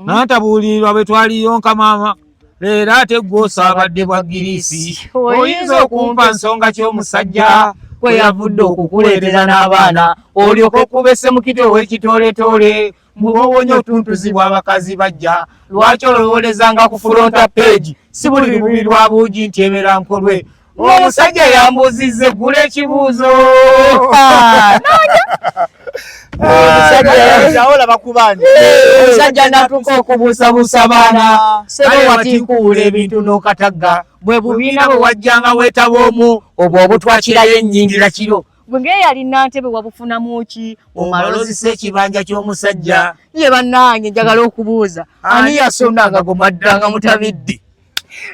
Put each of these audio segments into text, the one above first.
Nantabulirwa bwe twaliyonka maama leero ate gwosa abadde bwa girisi oyinza okumpa nsonga ky'omusajja kwe yavudde okukuleetera n'abaana olyoka okubese mu kito w'ekitooletoole mubowonya otuntuzibwa abakazi bajja lwaki olowolezanga ku fronta page si buli lububi lwa buugi nti emera nkolwe omusajja yambuzizza eggula ekibuuzo omusajja natuka okubuusabuusa baana sebo watinkuwula ebintu n'okatagga bwe bubiina bwe wajjanga weetaba omu obwo obutwakirayo ennyingira kiro bwe yalina ntebe wabufunamu ki omalozisa ekibanja ky'omusajja ye bannange njagala okubuuza ani yasonanga gomaddanga mutabidde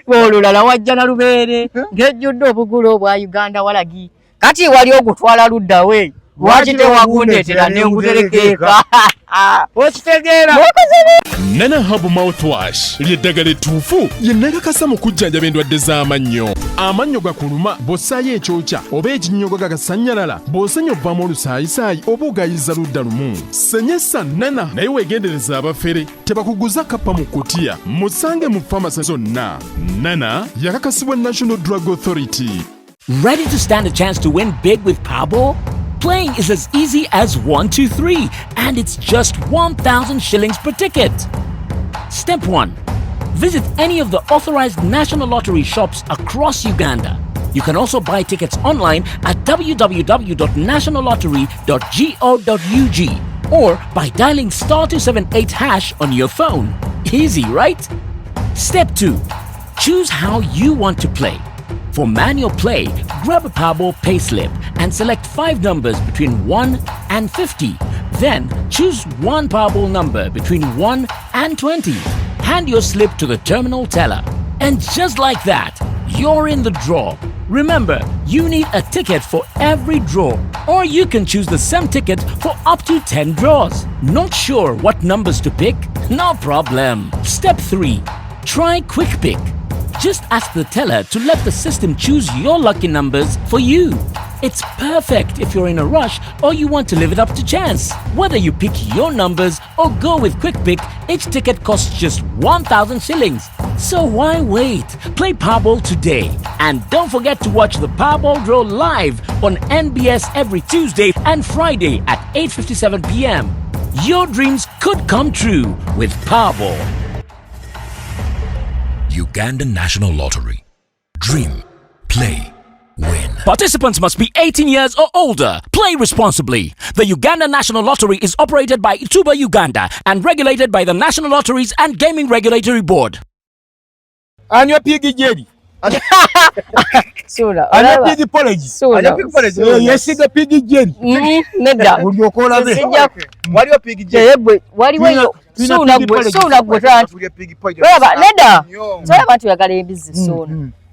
olulala wajja na lubeere ng'ejjudde obugula obwa Uganda walagi kati wali ogutwala luddawe lwaki tewagundeetera ne nguterekeeka okitegeera Nana Hub Mouthwash ly'eddagala ettuufu lye nnakakasa mu kujjanjaba endwadde z'amannyo. Amannyo gakuluma bw'ossaayo ekyokya oba ekinnyogo gagasannyalala bw'osenya ovaamu olusaayisaayi oba ogayiza ludda lumu. Senyesa Nana naye weegendereza abafere tebakuguza kappa mu kkutiya musange mu famasi zonna. Nana yakakasibwa National Drug Authority. Ready to stand a chance to win big with Powerball? Playing is as easy as 1, 2, 3, and it's just 1,000 shillings per ticket. Step 1. Visit any of the authorized National Lottery shops across Uganda. You can also buy tickets online at www.nationallottery.go.ug or by dialing *278# on your phone. Easy, right? Step 2. Choose how you want to play. For manual play, grab a Powerball payslip and select 5 numbers between 1 and 50. Then choose one Powerball number between 1 and 20. Hand your slip to the terminal teller. And just like that, you're in the draw. Remember, you need a ticket for every draw, or you can choose the same ticket for up to 10 draws. Not sure what numbers to pick? No problem. Step 3. Try Quick Pick. Just ask the teller to let the system choose your lucky numbers for you. It's perfect if you're in a rush or you want to leave it up to chance. Whether you pick your numbers or go with Quick Pick, each ticket costs just 1,000 shillings. So why wait? Play Powerball today. And don't forget to watch the Powerball draw live on NBS every Tuesday and Friday at 8:57 p.m. Your dreams could come true with Powerball. Uganda National Lottery. Dream, play, win. Participants must be 18 years or older. Play responsibly. The Uganda National Lottery is operated by Ituba Uganda and regulated by the National Lotteries and Gaming Regulatory Board. Anywa pigi jeri. Sura. Anywa pigi poleji. Sura. Yesiga pigi jeri. Nedda. Uliokola be. Waliwo pigi jeri. Waliwo sura gwetatu. Nedda. Soya bantu yagala embizi sura.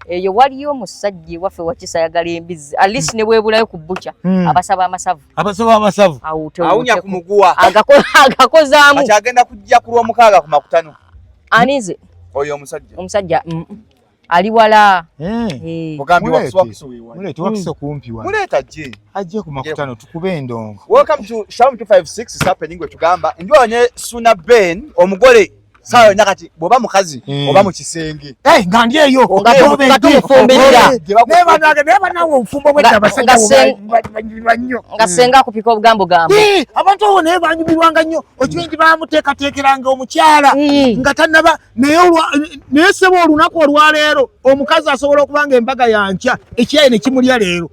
Eyo waliyo musajja waffe wakisa yagala embizi. At least ne bwebulayo ku butcha. Abasaba amasavu. Awunya ku muguwa. Agakozaamu. Ati agenda kujja ku lw'omukaaga ku makutano. Anize. Oyo omusajja. Omusajja. Ali wala. Mugambi wakuswa kusuwiwa. Mulete wakiso kumpi wa. Muleta je. Ajje ku makutano tukube endongo. Welcome to Shalom 256 is happening with tugamba. Njoo ne Suna Ben omugole sawa nakati boba mukazi oba mu kisenge. Ngandi eyo ngatomufumbirira. Neba nawo mfumbo bweta basanga banyo. Ngasenga kupika obugambo gambo. Abantu abo ne banyubirwanga nnyo okingi bamuteekateekeranga omukyala nga tannaba naye sebo olunaku olwaleero omukazi asobola okubanga embaga yankya ekiyayi ne kimulya leero.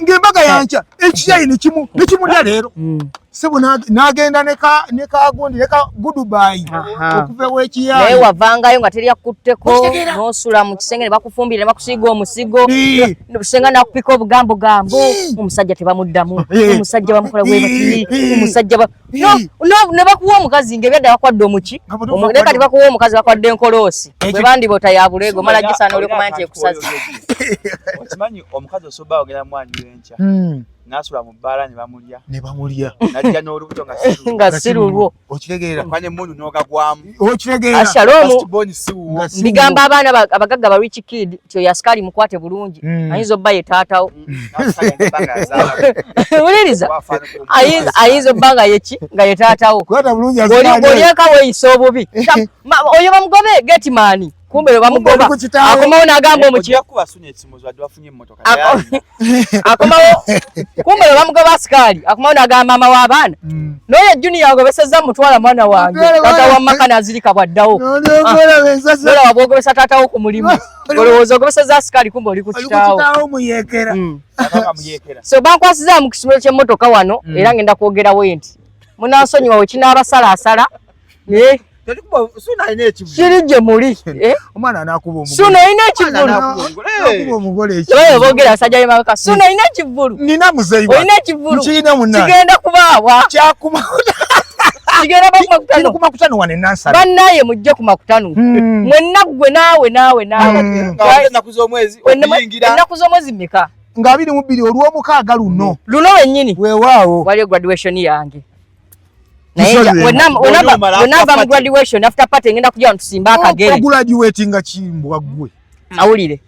Ng'embaga yankya ekiyayi ne kimulya leero. Sebo nagenda neka gundi neka goodbye okuva wekiyayi. Naye wavangayo nga teri yakutteko n'osula mu kisenge ne bakufumbira ne bakusiiga omusigo senga nakupika obugambo gambo omusajja tebamuddamu omusajja bamukola bwe bati omusajja ne bakuwa omukazi ng'ebyadda bakwadde omuki ne kati bakuwa omukazi bakwadde enkoloosi bwe bandibota ya bulego mala gisaana oli okumanya nti ekusaze. Okimanyi omukazi osoba ogera mwanyi w'enkya Nasula mu bbala ne bamulya. ne Najja n'olubuto nga sirulwo. Okitegeera kwanye mundu n'ogagwamu. okitegeera Shalom. Boni siwo. Bigamba abaana abagagga ba rich kid tyo yaskali mukwate bulungi. Ayinza obba ye taatawo. Uliriza. Ayinza banga yechi nga ye taatawo. kwata bulungi Olieka weeyisa obubi. Oyo bamugobe Getman. Kumbe bamugoba. Akomawo n'agamba omuki. Okuba sunye ekimuzo adwa afunye emmotoka. Akomawo kumbe bamugoba askali. Akomawo n'agamba mama w'abaana. N'oyo junior agobesezza mutwala mwana wange. Tata wa maka nazirika bwaddawo. Nola wabogobesa taatawo ku mulimu. Olowooza ogobesezza askali kumbe oli ku kitaawo. Kitaawo muyekera. So bankwasiza mu kisumiro ky'emmotoka wano era ngenda kwogerawo nti munansonyiwa we kinaabasalaasala. Suna ine ekivulo. Kiri gye muli. Omwana anakuba omugole. Suno ina ekivulu. Anakuba omugole ekyo. Oyo boogera asajja yemabaka. Suno ina ekivulu. Nina muzeyiwa. Olina ekivulu. Kiyina munna. Kigenda kubaawa. Kyakuma. Kigenda Kino kumakutano wane nansala. Bannaye mujje ku makutano. Mwenna gwe naawe. Ennaku z'omwezi okuyingira. Ennaku z'omwezi mmeka? Nga 22 olw'omukaaga luno. Luno wennyini. Weewaawo. Waliyo graduation yange. Wenava mu graduation after party ngenda kujja ntusimba akagere. Graduate nga kimbwa gwe. Mawulire.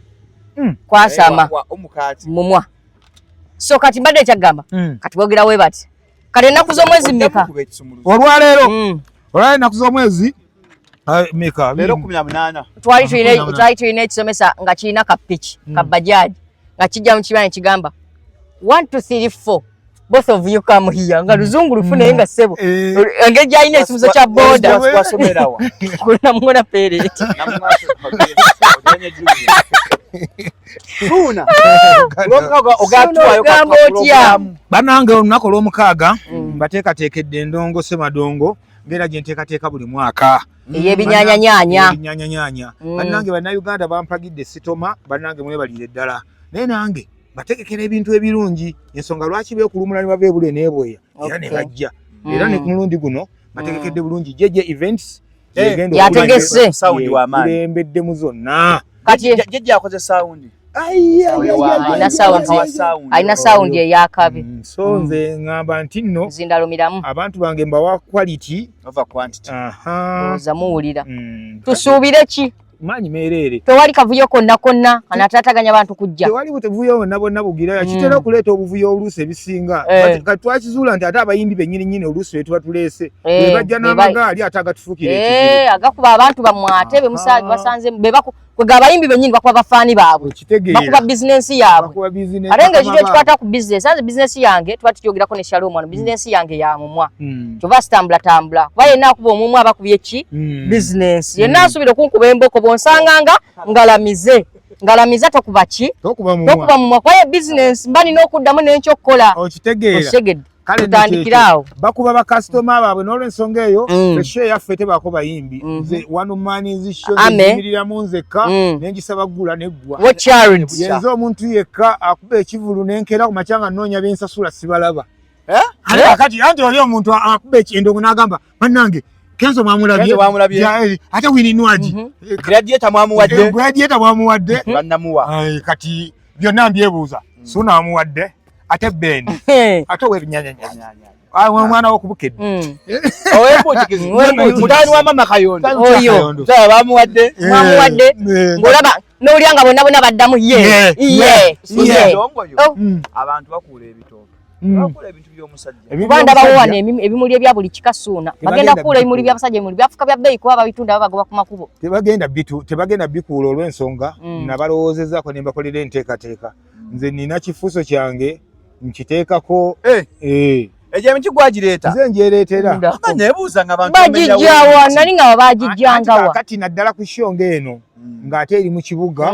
Kwasama. Omukati. Mumwa. So kati mbadde kyagamba. Kati boogera we bati. Kale ennaku z'omwezi mmeka? Olwaleero. Olwaleero ennaku z'omwezi mmeka? Leero 18. Twali tulina ekisomesa nga kirina kapiki ka bajaji nga kijja mu kibanja kigamba 1 2 3 4 both of you come here nga luzungu lufune nga sebo engeri gyalina ekisuubizo kya boda wasomerawa kuna mwana pereti Suna ogatwayo otyamu bannange olunaku olw'omukaaga mbateekateekedde endongo Ssemadongo ngera gye nteekateeka buli mwaka ey'ebinyaanyanya. Bannange bannayuganda bampagidde sitoma bannange mwebalire ddala naye nange bategekera ebintu ebirungi ensonga lwaki beekulumula ne bava ebule n'ebweya era ne bajja era ne ku mulundi guno bategekedde bulungi jeje events yategese sound wa maani embeddemu zonna kati jeje akoze sound ayina sound eyakabe so nze ngamba nti nno zindalumiramu abantu bange mbawa quality over quantity oza muwulira tusuubire ki manyi merere tewali kavuyo konna anatataganya abantu kujja tewali butevuyo nabonna bugira kitera okuleeta obuvuyo oluusi ebisinga kati twakizuula nti ate abayimbi bennyini oluusi we tuba tuleese bajja n'amagaali ate agatufuukire agakuba abantu bamwate basanze kwega abayimbi bennyini bakuba bafaani baabwe bakuba bizinensi yaabwe ate nga ekiro ekikwata ku bizinensi anze bizinensi yange tuba tukyogerako ne Shalom wano bizinensi yange ya mumwa kyova sitambula kuba yenna akuba omumwa abakubye ki bizinensi yenna asuubira okunkuba emboko bonsanganga ngalamize tokuba ki tokuba mumwa kwaye bizinensi mba nina okuddamu n'ekyokukola okitegeera tutandikirawo bakuba bakasitoma baabwe n'olwensonga eyo esho yaffe tebaako bayimbi nze one man show nzimiriramu nzekka nengisaba ggula neggwa yenze omuntu yekka akuba ekivulu nenkera ku makya nga nnoonya byensasula sibalaba kati anti oli omuntu akuba endongo n'agamba bannange Kenzo mwamulabye ate wininwaji gladiator mwamuwadde bannamuwa kati byonna mbyebuuza Suna amuwadde ate Ben ate webinyanya mwana wokubukedde mutani wa mama Kayondo oyo bamuwadde ngolaba n'olyanga bonna baddamu abantu bakuula ebitooke bakula ebintu by'omusajja banda bawana ebimuli ebya buli kikasuna bagenda kuula ebimuli by'abasajja ebimuli byafuka bya bbeeyi kuba babitunda babagoba ku makubo tebagenda bikuula olw'ensonga nabalowoozezzaako ne mbakolera enteekateeka nze nina kifuuso kyange nkiteekako egyo emiti gwagireeta nze njereetera nebuuza nga bantu bagijjawa nali nga babagijjangawa kati naddala ku shonga eno ng'ate eri mu kibuga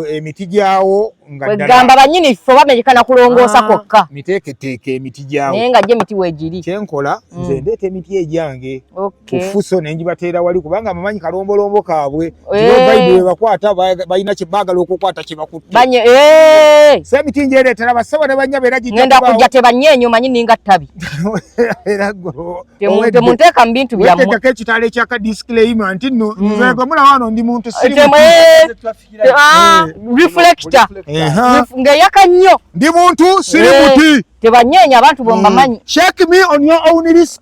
emiti gyawo wegamba bannyini ffe bamenyekana kulongoosa kokka miteeketeeka emiti gyawo naye nga gye emiti weegiri kyenkola nze ndeeta emiti egyange ku ffuso ne ngibateera wali kubanga abamanyi kalombolombo kaabwe bayibuli we bakwata balina kye baagala okukwata kye bakutte so emiti njereetera bassebo ne banyaba era genda kujja tebanyeenyo manyi ninga ttabi temunteeka mu bintu byammwe weteekako ekitaala ekyaka disclaimer nti nno nze gwe mulaba wano ndi muntu reflector ng'eyaka nnyo ndi muntu siri muti tebanyeenya abantu bombamanyi check me on your own risk.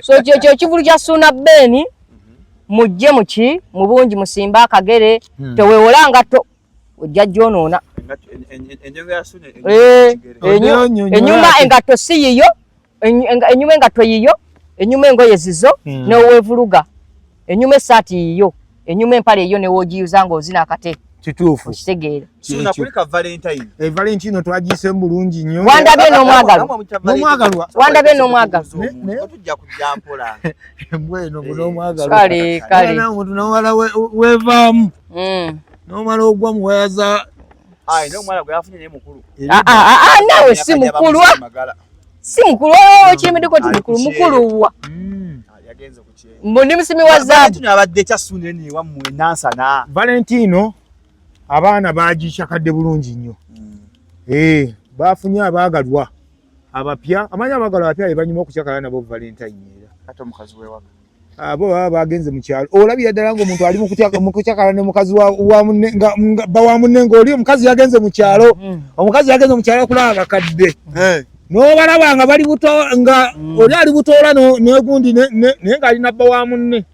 So kyekyo ekivulu kya Suna Ben mujje muki mu bungi musimba akagere teweewola ngatto ojja gyonoona enyuma engatto si yiyo enyuma engatto yiyo enyuma engoye zizo neweevuluga enyuma essaati yiyo enyuma empale yiyo newoogiyuza ng'ozina akate kituufu okitegeera Suna kulika Valentine Valentino twagise bulungi nnyo wandabye n'omwagalwa wandabye n'omwagalwa tujja kujja mpola mbweno n'omwagalwa kale omuntu n'omala weevaamu n'omala ogwa muwayaza n'omwana gwe yafunye naye mukulu nawe si mukulu si mukulu okyemiddeko ti mukulu wa mbundi musimi wa zaabu abadde kya Suna eni wammwe nansana Valentino abaana bagikyakadde bulungi nnyo bafunye abaagalwa abapya amanyi abaagalwa abapya bebanyuma okukyakala nabo Valentine era kati omukazi wewaka abo baba bagenze mu kyalo olabira ddala ng'omuntu ali mu kukyakala ne mukazi wa munne bba wa munne ng'oli omukazi yagenze mu kyalo omukazi yagenze mu kyalo okulaba bakadde n'obalaba nga bali buto nga oli ali butoola n'ogundi naye ng'alina bba wa munne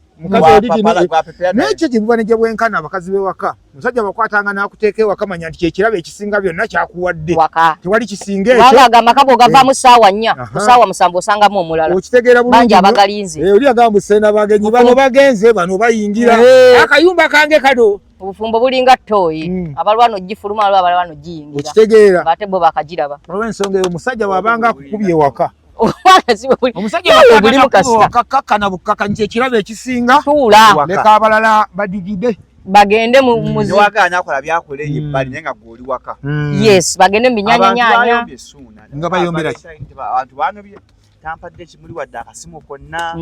nekyo kibuba nejje bwenkana abakazi b'ewaka omusajja bakwatanga n'akuteeka ewaka manya nti kyekirabo ekisinga byonna kyakuwadde tewali kisinga ekyo amakabo ogavaamu ssaawa 4 ku ssaawa 7 osangamu omulala okitegeera bangi abagalinze oli agamba sena bagenyi bano bagenze bano bayingira akayumba kange kado obufumbo bulinga ttooyi abalwana ogifuluma alwa abalwana ogiyingira okitegeera ate bo bakagiraba olw'ensonga eyo omusajja bw'abanga akukubye ewaka omusajja bwakakana bukaka nti ekirabo ekisinga leka abalala badigide bagende mu wagaana akola byakola eyebbali naye nga gwoli waka yes bagende mu binyanyanyanya nga bayombera abantu banobye tampadde ekimuli wadde akasimu konna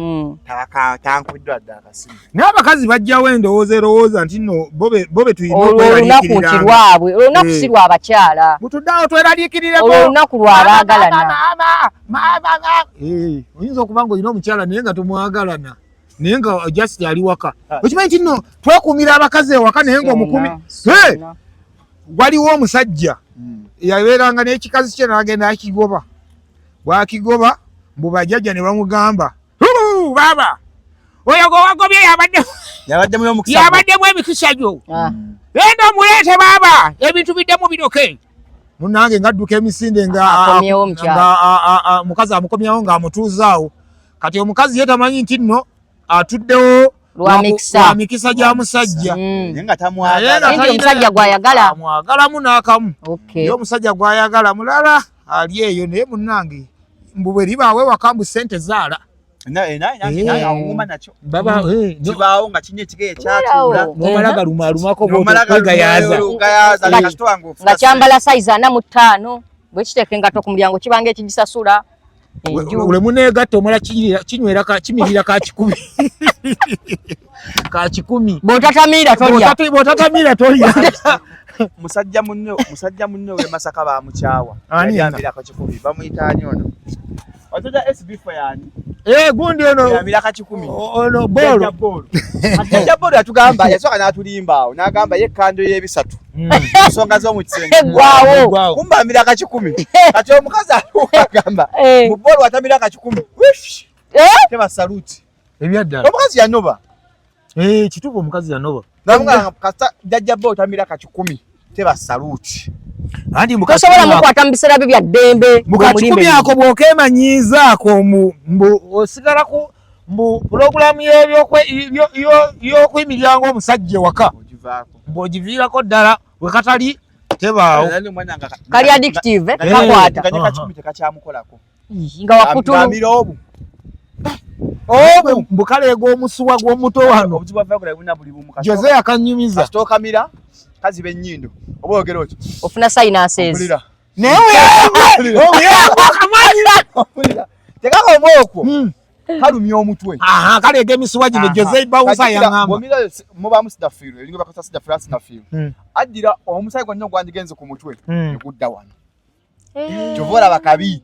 tankubiddwa wadde akasimu n'abakazi bajjawo endowooza erowooza nti nno bobe tulina olunaku nti lwabwe olunaku si lwa bakyala butuddeawo tweraliikirireko olunaku lw'abaagalana oyinza okuba nga olina omukyala naye nga tomwagalana naye nga just ali waka okimanyi nti nno twekuumira abakazi ewaka naye ng'omukumi waliwo omusajja yabeeranga n'ekikazi kye n'agenda akigoba bw'akigoba mbu bajjajja ne bamugamba baaba oyo gwe wagobye yabaddemu emikisa gyo genda omuleete baaba ebintu biddemu biroke munange ng'adduka emisinde nga mukazi amukomyawo ng'amutuuzaawo kati omukazi ye tamanyi nti nno atuddewo lwa mikisa gya musajja omusajja gw'ayagala amwagalamu n'akamu ye omusajja gw'ayagala mulala ali eyo naye munnange mbu bwe libaawo ewaka mbu ssente zaala kibaawo nga kinya ekigere ekyatuula n'omala galumaalumako bwegayaaza nga kyambala sayizi 45 bwe kiteeka engatto ku mulyango kibanga ekigisasula ule muneegatta omala kimirira ka 10 ka 10 bw'otatamiira tolya musajja munne we Masaka bamukyawa yambira ka 10 bamuyitaani ono otoja SB4 yani gundi ono yambira ka 10 ono bolo ajja bolo atugamba yasoka n'atulimba awo n'agamba ye kando y'ebisatu ensonga z'omukisenge gwawo kumba ambira ka 10 kati omukazi agamba mu bolo atamira ka 10 teba salute ebyaddala omukazi yanoba kituufu omukazi yanoba namugamba kata jajja bolo atamira ka 10 teba salute andi tosobola mukwata mu biseera bye bya ddembe mu kakikumi ako bw'okeemanyiizaako mbu osigala mbu pulogulaamu y'okuyimiriranga omusajja ewaka mbu ogiviirako ddala we katali tebaawo kali addictive kakwata tekakyamukolako nga wakutulu mbu kaleega omusuwa gw'omuto wano Jose akanyumiza kasitookamira kazi b'ennyindo oba oyogera otyo ofuna sayinanses naye tekakoma okwo kalumya omutwe kaleega emisuwa gino Jose bawusa yaŋŋamba mubaamu sidafiiro eringa bakosa sidafiiro asinafiiro addira omusaayi gwonna ogwandigenze ku mutwe negudda wano kyova olaba kabi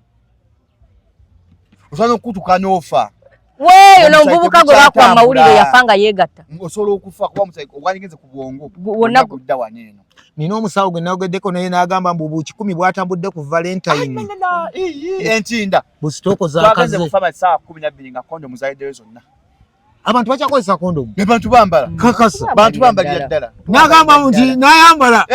osobola okukutuka n'ofa weyo n'omuvubuka gwe bakwa mawulire yafanga yeegatta osobola okufa kuba omusajja ogwanyigenze ku bwongo wonna gudda waneeno nina omusawo gwe nayogeddeko naye n'agamba mbu buukikumi bwatambudde ku valentine entinda busitooko twagaze zakaze mu famasi saa 12 nga kondomu zayiddeyo zonna abantu bakyakozesa kondomu ne bantu bambala kakasa bantu bambalira ddala n'agamba nti nayambala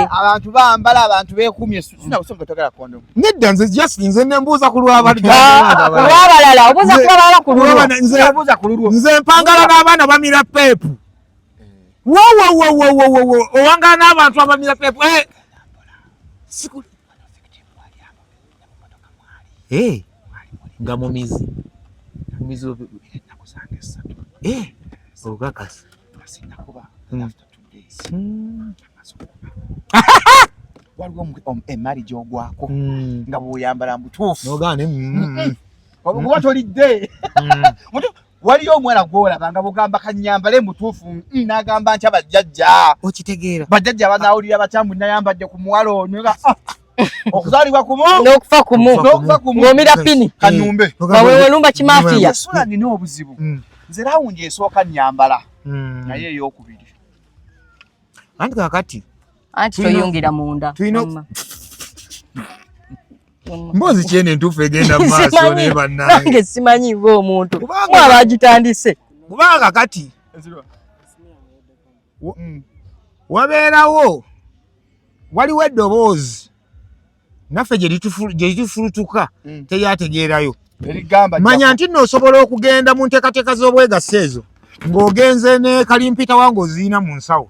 abantu bambala abantu beekumye sina kusonga togala kondomu nedda nze just nze nembuuza ku olwabalala obuuza ku balala ku lulwo nzebuuza ku lulwo nze mpangala n'abaana bamira peepu wowowowowowowo owangala n'abantu abamira peepu nga mumizi olukakasa waliwo emali gy'ogwako nga bw'oyambala mbutuufu nogane oba tolidde waliyo omwana gw'olaba nga bugamba kanyambale mutuufu n'agamba nti abajjajja okitegeera bajjajja banaawulira batambu nayambadde ku muwala ono nga okuzaalibwa kumu n'okufa kumu ng'omira pini kanumbe wawewelumba kimafiya esula nina obuzibu nze rawundi esooka nyambala naye ey'okubiri anti kakati anti toyungira munda tulina mbozi kyene entuufu egenda mu maaso naye bannange nange simanyi ng'omuntu mwaba agitandise kubanga kakati wabeerawo waliwo eddoboozi naffe gye litufulutuka teryategeerayo manya nti nno osobola okugenda mu nteekateeka z'obwegasse ezo ng'ogenze ne kalimpita wange oziina mu nsawo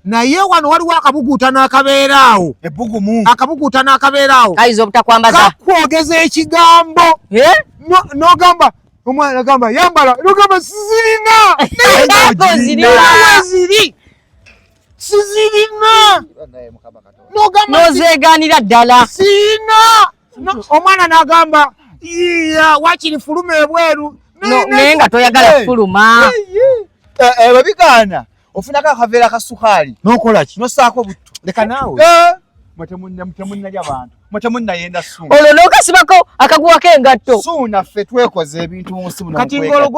naye wano waliwo akabuguutano akabeeraawo akabuguutano akabeeraawo kayinza obutakwambaza kakwogeza ekigambo n'ogamba omwana agamba yambala n'ogamba sizirina ziri sizirina n'ozeegaanira ddala sirina omwana n'agamba wakiri fuluma ebweru naye nga toyagala kufuluma ebyo bigaana ofunako akaveera akasukaali n'okola ki n'ossaako butto leka naawe temunnalya bantu temunnayenda suuna olwo n'okasibako akaguwa k'engatto suuna ffe twekoze ebintu mu nsi kati ng'olwo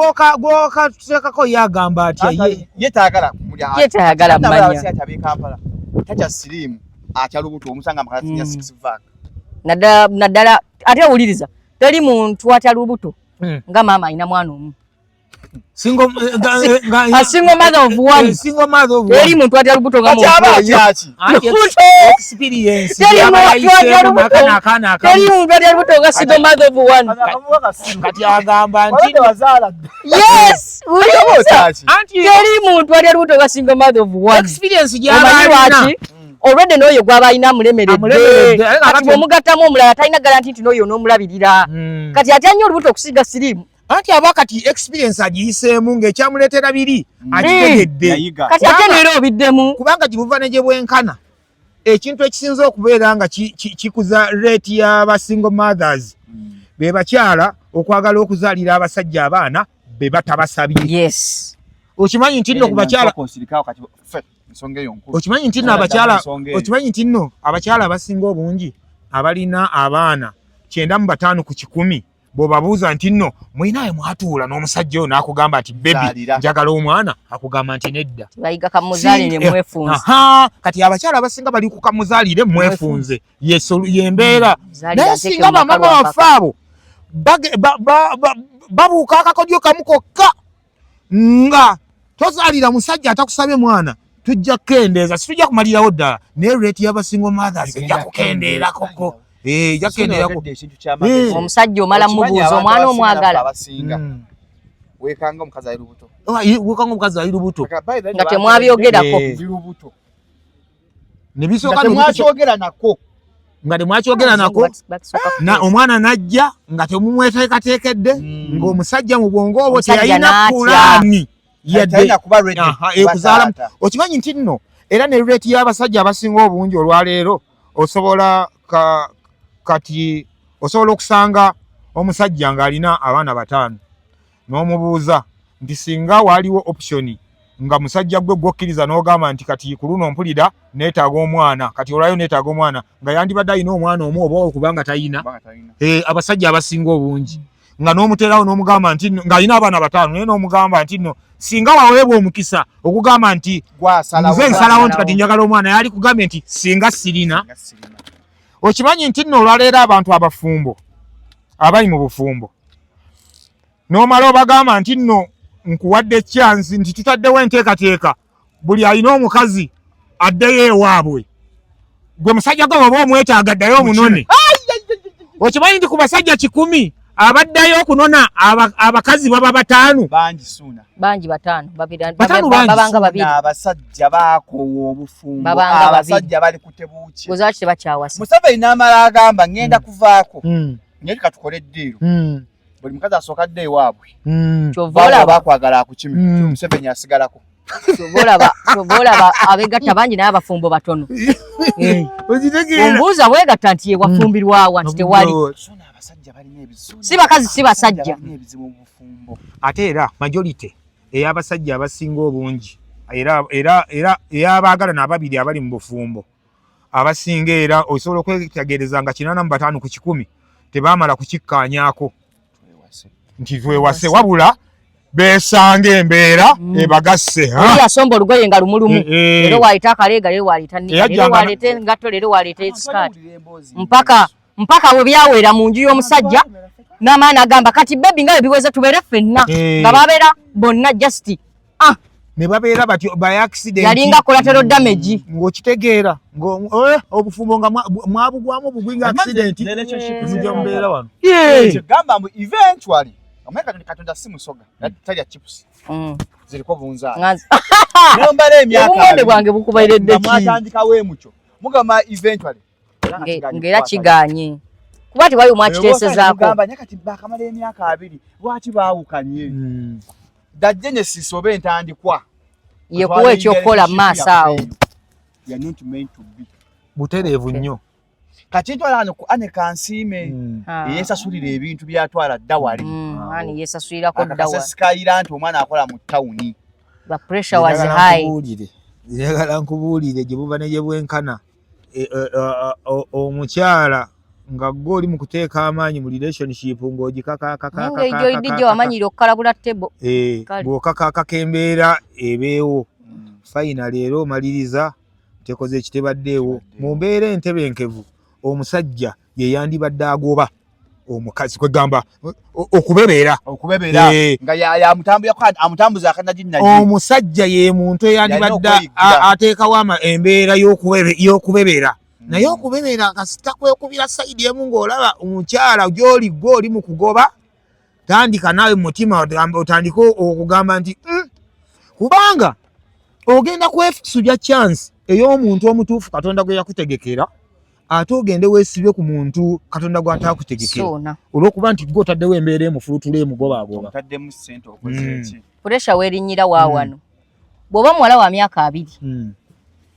gw'okatuteekako ye agamba atya ye taagala ye tayagala mmanya abe Kampala tatya siriimu atya lubuto omusanga makatinya 6 vac naddala ate owuliriza teri muntu atya lubuto nga maama alina mwana omu single mother of one teri muntu atya lubuto nga experience teri muntu atya lubuto nga single mother of one kati agamba nti yes teri muntu atya lubuto nga single mother of one experience gy'abalina olwedde n'oyo gw'aba alina amulemeredde kati bw'omugattamu omulala talina garanti nti n'oyo n'omulabirira kati atya nnyo olubuto okusiga siriimu anti aba kati experience agiyiseemu ng'ekyamuleetera biri akitegedde kati ate neera obiddemu kubanga gibuva ne gye bwenkana ekintu ekisinza okubeera nga kikuza rate y'aba single mothers be bakyala okwagala okuzaalira abasajja abaana be batabasabye yes okimanyi nti nno ku bakyala okimanyi nti nno abakyala okimanyi nti nno abakyala abasinga obungi abalina abaana 95 ku 100 bw'obabuuza nti nno mwinaye mwatuula n'omusajja oyo n'akugamba nti bebi njagala omwana akugamba nti nedda bayiga kamuzaalire mwefunze kati abakyala abasinga bali ku kamuzaalire mwefunze yembeera naye singa bamama waffe abo babuuka akakodyo kamu kokka nga tozaalira musajja atakusabye mwana tujja kukendeeza situjja kumalirawo ddala naye rate y'abasingle mothers ejja kukendeerakoko omusajja omala mubuuza omwana omwagala wekanga omukazi ali lubuto wekanga omukazi ali lubuto nga temwabyogerako temwakyogera nako nga temwakyogera nako omwana najja nga temumweteekateekedde ng'omusajja mu bwongo obwo teyalina pulaani yadde ekuzaalamu okimanyi nti nno era ne rate y'abasajja abasinga obungi olwaleero osobola kati osobola okusanga omusajja ng'alina abaana 5 n'omubuuza nti singa waaliwo optioni nga musajja gwe gwokkiriza n'ogamba nti kati ku luno mpulira neetaaga omwana kati olwayo neetaaga omwana nga yandibadde alina omwana omu oba okubanga tayina abasajja abasinga obungi nga n'omuterawo n'omugamba nti ng'alina abaana 5 naye n'omugamba nti nno singa waweebwa omukisa okugamba nti nze nsalawo nti kati njagala omwana yali kugambye nti singa sirina. Okimanyi nti nno olwaleero abantu abafumbo abali mu bufumbo n'omala obagamba nti nno nkuwadde chance nti tutaddewo enteekateeka buli alina omukazi addeyo ewaabwe gwe musajja gwe oba omwetaaga addayo omunone. Okimanyi nti ku basajja 10 abaddayo okunona abakazi baba 5 bangi 5 babanga babiri abasajja baakoowa obufumbo abasajja bali kutebuuki gozaki tebakyawasa. Museveni n'amala agamba ngenda kuvaako naye katukole eddiiro buli mukazi asooka dde ewaabwe kyovola bakwagala akukimi Museveni asigalako. Kyovola abegatta bangi naye abafumbo batono. Ombuuza bwegatta nti yewafumbirwawa nti tewali si bakazi si basajja. Ate era majority ey'abasajja abasinga obungi era ey'abaagala n'ababiri abali mu bufumbo abasinga era osobola okwetegereza nga 8 mu 5 ku 10 tebaamala kukikkaanyaako nti twewase wabula beesanga embeera ebagasse. Yasomba olugoye nga lumulumu leero wayita akaleega leero waleeta leero waleeta engatto leero waleeta sikaati mpaka we byawera mu nju y'omusajja n'amaana agamba kati bebi nga biweze tubeere ffenna nga babeera bonna just ne babeera batyo by accident yalinga collateral damage ng'okitegeera obufumbo nga mwabugwamu obugwinga accident mujja mubeera wano gamba mbu eventually omeka katonda si musoga talya chips ziriko bunza nombale emyaka obunde bwange bukubairedde ki mwatandikawo emucho mugamba eventually ngera kiganye kuba tiwali omwakiteesezaako gamba nyakati bakamala emyaka 2 lwaki baawukanye the genesis oba entandikwa ye kuwa ekyokukola mu maaso awo butereevu nnyo kati ntwala hano ku ane kansiime yeesasulira ebintu byatwala dda wali ani yeesasulirako dda wali akasikayira nti omwana akola mu tawuni the pressure was high. Njagala nkubuulire gye buva ne gye bwenkana omukyala nga gwe oli mu kuteeka amaanyi mu relationship ng'ojoidijjo wamanyire okukalabula tebo bw'okakakaka embeera ebeewo final era omaliriza tekoze ekitebaddeewo mu mbeera entebenkevu omusajja ye yandibadde agoba omukazi kwegamba okubebeera nga amutambuza akanajinnaji omusajja ye muntu eyandibadde ateekawo embeera y'okubebeera naye okubebeera kasita kwekubira sayidi emu ng'olaba omukyala gy'oli gwe oli mu kugoba tandika naawe mu mutima otandika okugamba nti kubanga ogenda kwesubya chance ey'omuntu omutuufu Katonda gwe yakutegekera ate ogende weesibye ku muntu Katonda gw'ataakutegekera olw'okuba nti gw'otaddewo embeera emufulutula emugobaagoba puresha weerinnyira waawano bw'oba muwala wa myaka 2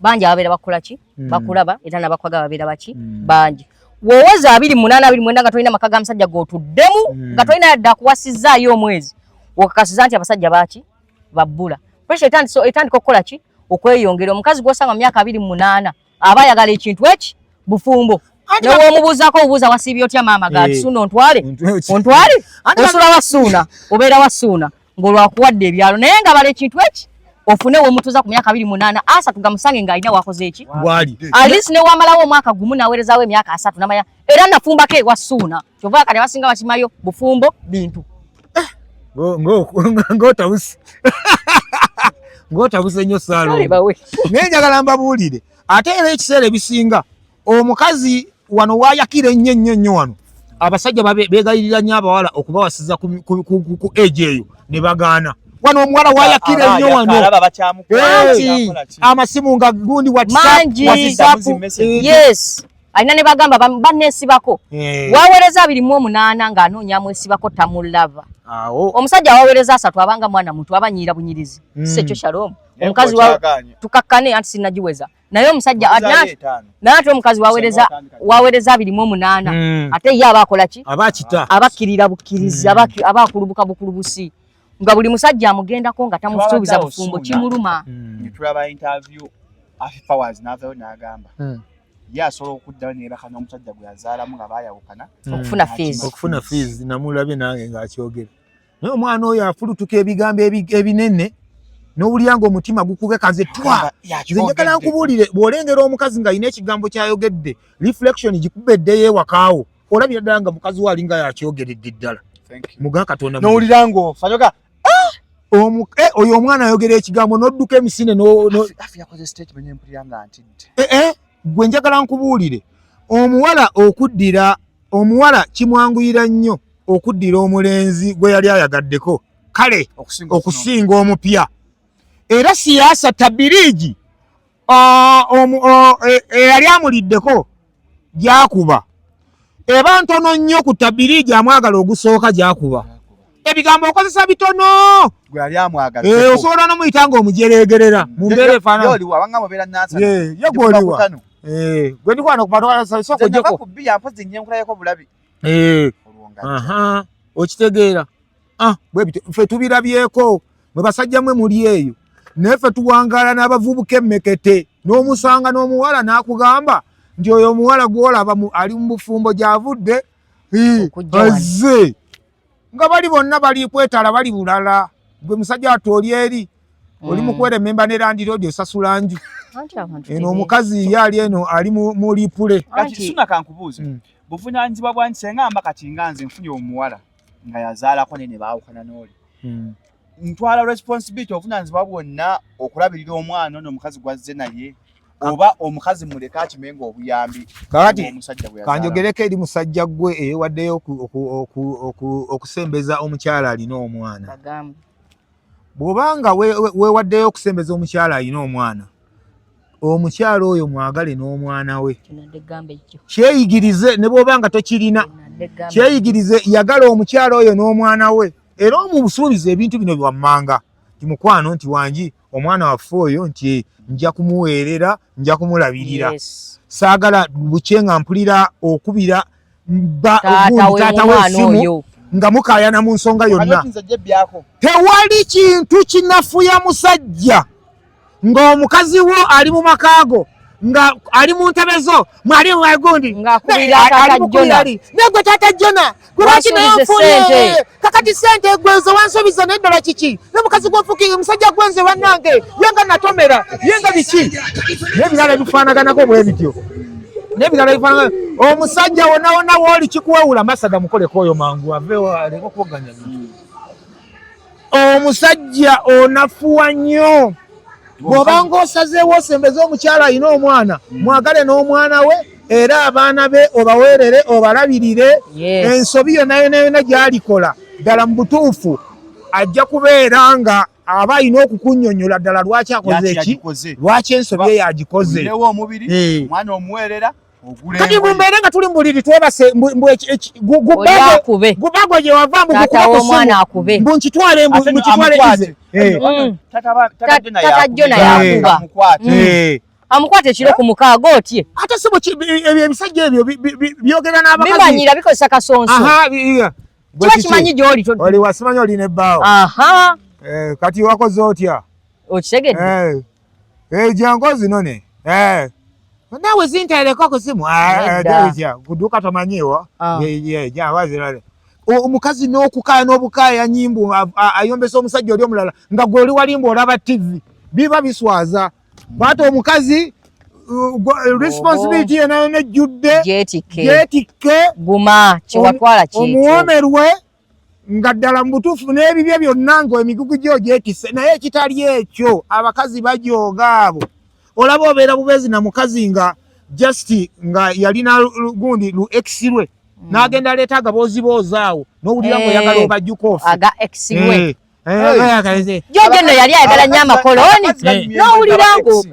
bangi ababeera bakola ki bakulaba era n'abakwaga babeera baki bangi wooweza 28 29 nga tolina maka ga musajja g'otuddemu nga tolina yadde akuwasizzaayo omwezi okakasiza nti abasajja baaki babbula puresha etandika okukola ki okweyongera omukazi gw'osanga mu myaka 28 aba ayagala ekintu eki bufumbo newomubuuzaako obuuza wasiibye otya maama gati suuna ontwale osula wasuuna obeera wasuuna ng'olwakuwadde ebyalo naye nga bala ekintu eki ofune womutuuza ku myaka 28 asatu gamusange ng'alina wakoze eki alisi newamalawo omwaka gumu naweerezaawo emyaka 3 namanya era nafumbako ewasuuna kyova kati abasinga bakimayo bufumbo bintu ng'otabuse nnyo Saalo naye njagala mbabuulire ate era ekiseera ebisinga omukazi wano waayakira ennyo wano abasajja beegayirira nnyo abawala okubawasiza ku age eyo ne bagaana wano omuwala waayakira ennyo wano amasimu nga gundi WhatsApp yes alina ne bagamba banneesibako waweereza 28 ng'anoonya amwesibako tamulava omusajja awaweereza 3 abanga mwana muntu abanyiira bunyirizi si ekyo Shalom omukazi tukakkane anti sinnagiweza naye omusajja naye ate omukazi waweereza 28 ate ye abakola ki abakkirira bukkirizi abakulubuka bukulubusi nga buli musajja amugendako nga tamusuubiza bufumbo kimuluma netulaba interview Afi Powers n'avaayo n'agamba yasobola okuddayo nebaka n'omusajja gwe yazaalamu nga baayawukana okufuna fees namulabye nange ng'akyogera naye omwana oyo afulutuka ebigambo ebinene n'owulira ng'omutima gukube kaze twa nze njagala nkubuulire bw'olengera omukazi ng'alina ekigambo ky'ayogedde reflection gikubeddeyo ewakaawo olabira ddala nga mukazi we alinga yakyogeredde ddala muga Katonda n'owulira ng'ofanyoga oyo omwana ayogera ekigambo n'odduka emisine yakoze statement empulira nga ntidde gwe njagala nkubuulire omuwala kimwanguyira nnyo okuddira omulenzi gwe yali ayagaddeko kale okusinga omupya era siyaasa tabiriigi eyali amuliddeko gyakuba eba ntono nnyo ku tabiriigi amwagala ogusooka gyakuba ebigambo okozesa bitono osobola n'omuyita ng'omujereegerera mu mbeera efaanagoliwa gwe ndikwana kumatwalasookojeko okitegeera bwebito ffe tubirabyeko mwe basajja mwe muli eyo naye ffe tuwangaala n'abavubuka emmekete n'omusanga n'omuwala n'akugamba nti oyo omuwala gw'olaba ali mu bufumbo gy'avudde azze nga bali bonna bali kwetala bali bulala gwe musajja atooli eri oli mukwera emmemba ne Land Road osasula nju eno omukazi ye ali eno ali mu lipule kati suna kankubuuza buvunaanyizibwa bwa nti senga amba kati nga nze nfunye omuwala nga yazaalako ne baawukana n'oli ntwala responsibility obuvunaanyizibwa bwonna okulabirira omwana ono omukazi gwazze naye oba omukazi muleka akimenga obuyambi kakati kanjogereko eri musajja gwe eyewaddeyo okusembeza omukyala alina omwana bw'obanga weewaddeyo okusembeza omukyala alina omwana omukyala oyo mwagale n'omwana we kyeyigirize ne bw'obanga tokirina kyeyigirize yagala omukyala oyo n'omwana we era omubusuubiza ebintu bino byammanga nti mukwano nti wangi omwana waffe oyo nti nja kumuweerera nja kumulabirira saagala bukye nga mpulira okubira taata w'essimu nga mukaayana mu nsonga yonna tewali kintu kinafuya musajja ng'omukazi wo ali mu makaago nga ali mu ntebezo mwali mwagundi negwe taata Jona lwaki nayanfuye kakati sente gwenze wansuubiza neddala kiki n'omukazi gwofuukire omusajja gwenze wannange yenga natomera yenga biki n'ebirala bifaanaganako bwe bityo n'ebirala bifaanagana omusajja wonna wonna wooli kikuwewula masada mukoleko oyo mangu aveewo aleka okuboganya omusajja onafuwa nnyo bw'obanga osazeewo osembeze omukyala alina omwana mwagale n'omwana we era abaana be obaweerere obalabirire ensobi yonna yonna gy'alikola ddala mu butuufu ajja kubeera nga aba alina okukunnyonnyola ddala lwaki akoze eki lwaki ensobi ye yagikoze kati mumbeere nga tuli mbuliri twebase gubago gye wava mbunkitwale Tata Jona yakuba amukwate ekiro ku mukaago otye ate si ebisajja ebyo byogera n'abakazi bimanyira bikozesa kasonso kiba kimanyi gy'oli oli wasimanyi olina ebbaawo kati wakoze otya okitegedde jangu zinone nawe zintereko ku simu kuduka tomanyiwa jawazirale omukazi n'okukaaya n'obukaaya nyimbu ayombesa omusajja oli omulala nga gwe oli walimba olaba TV biba biswaza bwate omukazi responsibility yena nejjudde gyetikke guma kiwatwala kyekyo omuwomerwe nga ddala mu butuufu n'ebibye byonna ng'emigugu gyo gyetisse naye ekitali ekyo abakazi bajooga abo olaba obeera bubeezi na mukazi nga just nga yalina gundi lu ex lwe n'agenda aleeta agaboozi awo n'owulira ng'oyagala obajjuko ofe aga ex lwe Jojo no yali ayagala nnyo amakoloni n'owulira ngo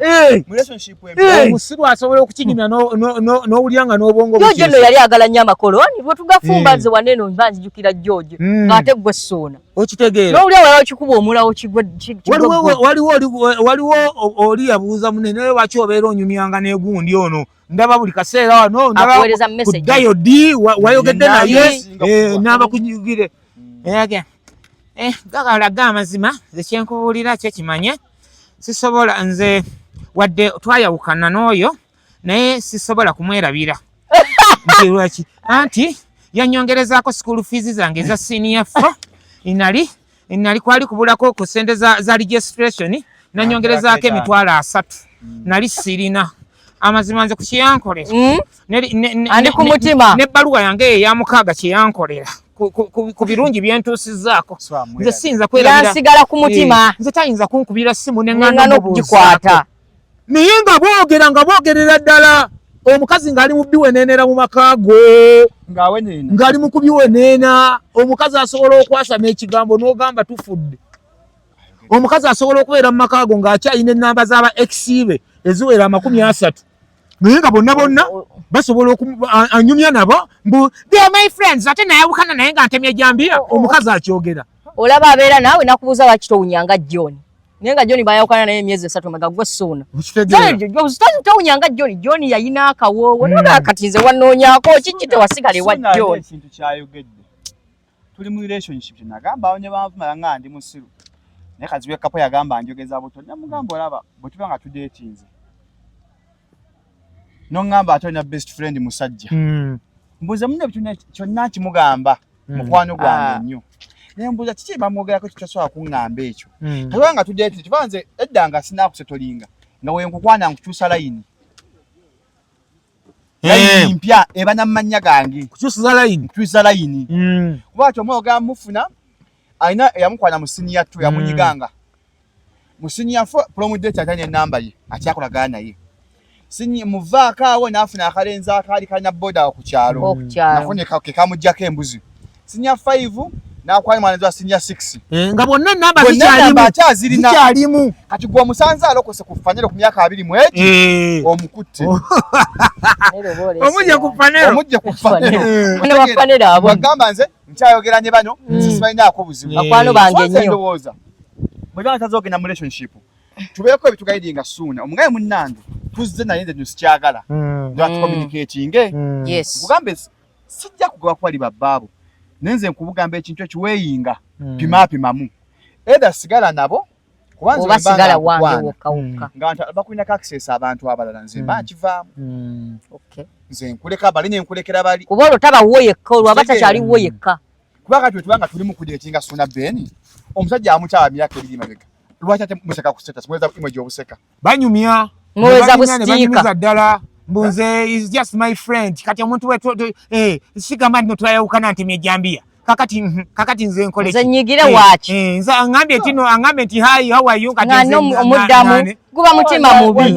omusiru asobola okukinyumya n'owulira nga n'obwongo Jojo no yali ayagala nnyo amakoloni bwe tugafumba nze wanene mba nzijukira Jojo ng'ate gwe Ssuuna okitegeera n'owulira wala okikuba omulawo kigwe waliwo oli yabuuza munene naye lwaki obeera onyumyanga n'egundi ono ndaba buli kaseera wano ndaba kuddayo ddi wayogedde naye n'aba kunyugire gagalaga amazima nze kyenkubuulira kyo kimanye sisobola nze wadde twayawukana n'oyo naye sisobola kumwerabira lwaki anti yanyongerezaako school fees zange eza senior 4 inali kwali kubulako ku sente za registration nanyongerezaako emitwalo 3 nali sirina amazima nze kukiyankolera andi ku mutima n'ebbaluwa yange eyamukaaga kyeyankolera ku birungi byentuusizaako nze siyinza kwerabira yansigala ku mutima nze tayinza kunkubira simu neŋŋano okugikwata naye nga boogerera ddala omukazi ng'ali mu biweneenera mu makaago ng'ali mu kubiweneena omukazi asobola okwasama ekigambo n'ogamba tufudde omukazi asobola okubeera mu makaago ng'akyalina ennamba z'aba eksibe eziwera 30 naye nga bonna basobola anyumya nabo mbu they are my friends ate nayawukana naye nga ntemye jambiya omukazi akyogera olaba abeera naawe nakubuuza lwaki towunyanga John naye nga John bayawukana naye emyezi 3 omega gwe suuna towunyanga John yayina akawoowo noga kati nze wanoonyaako kiki tewasigala ewa John ekintu kyayogedde tuli mu relationship nagamba awo ne banvumala nga ndi musiru naye kazibu ekapo yagamba njogeza buto namugamba olaba bwe tuba nga tudeetinze nongamba ate olina best friend musajja mbuuze munne kyonna kimugamba mukwano gwange nnyo naye mbuuza kiki bamwogerako kitasobola kuŋŋamba ekyo katuba nga tudeetinze kiba nze edda nga sinakusetolinga nga wenkukwana nkukyusa layini layini mpya eba namannya gange kukyusa layini kuba kyo omwoga mufuna alina yamukwana mu senior 2 yamunyiganga mu senior 4 promodate atanya enamba ye akyakolagana naye muvaako awo n'afuna akalenzi akaali kalina boda ku kyalo nafune kekamuggyako embuzi senior 5 n'akwali mwanezi wa senior 6 nga bonna namba zikyalimu kati gwe omusanze alokose ku fanero ku myaka 2 mu egi omukutte omujje ku fanero bagamba nze nkyayogera ne bano sisibalinaako buzibu bakwano bange nnyo bwe bana tazogenda mu relationship tubeeko ebitugaidinga suuna omugaye munnange tuzze naye nze tusikyagala nga tucommunicating kugambe sijja kugoba kwali babbaabo nenze nkubugamba ekintu ekyo weeyinga pimapimamu eda sigala nabo oba sigala wange wokka nga bakulina access abantu abalala nze bakivaamu nze nkuleka bali nenkulekera bali kuba olwo tabawo yekka olwo aba takyaliwo yekka kuba kati tubanga tuli mu kudeetinga suuna beni omusajja amukyala myaka 2 mabega lwaki ate museka ku status mweza image obuseka banyumya mweza bustika ddala mbunze is just my friend kati omuntu sigamba nti notwayawukana ntemye jambiya kakati nze nkole nze nyigire waaki nze angambye nti hi how are you kati omuddamu guba mutima mubi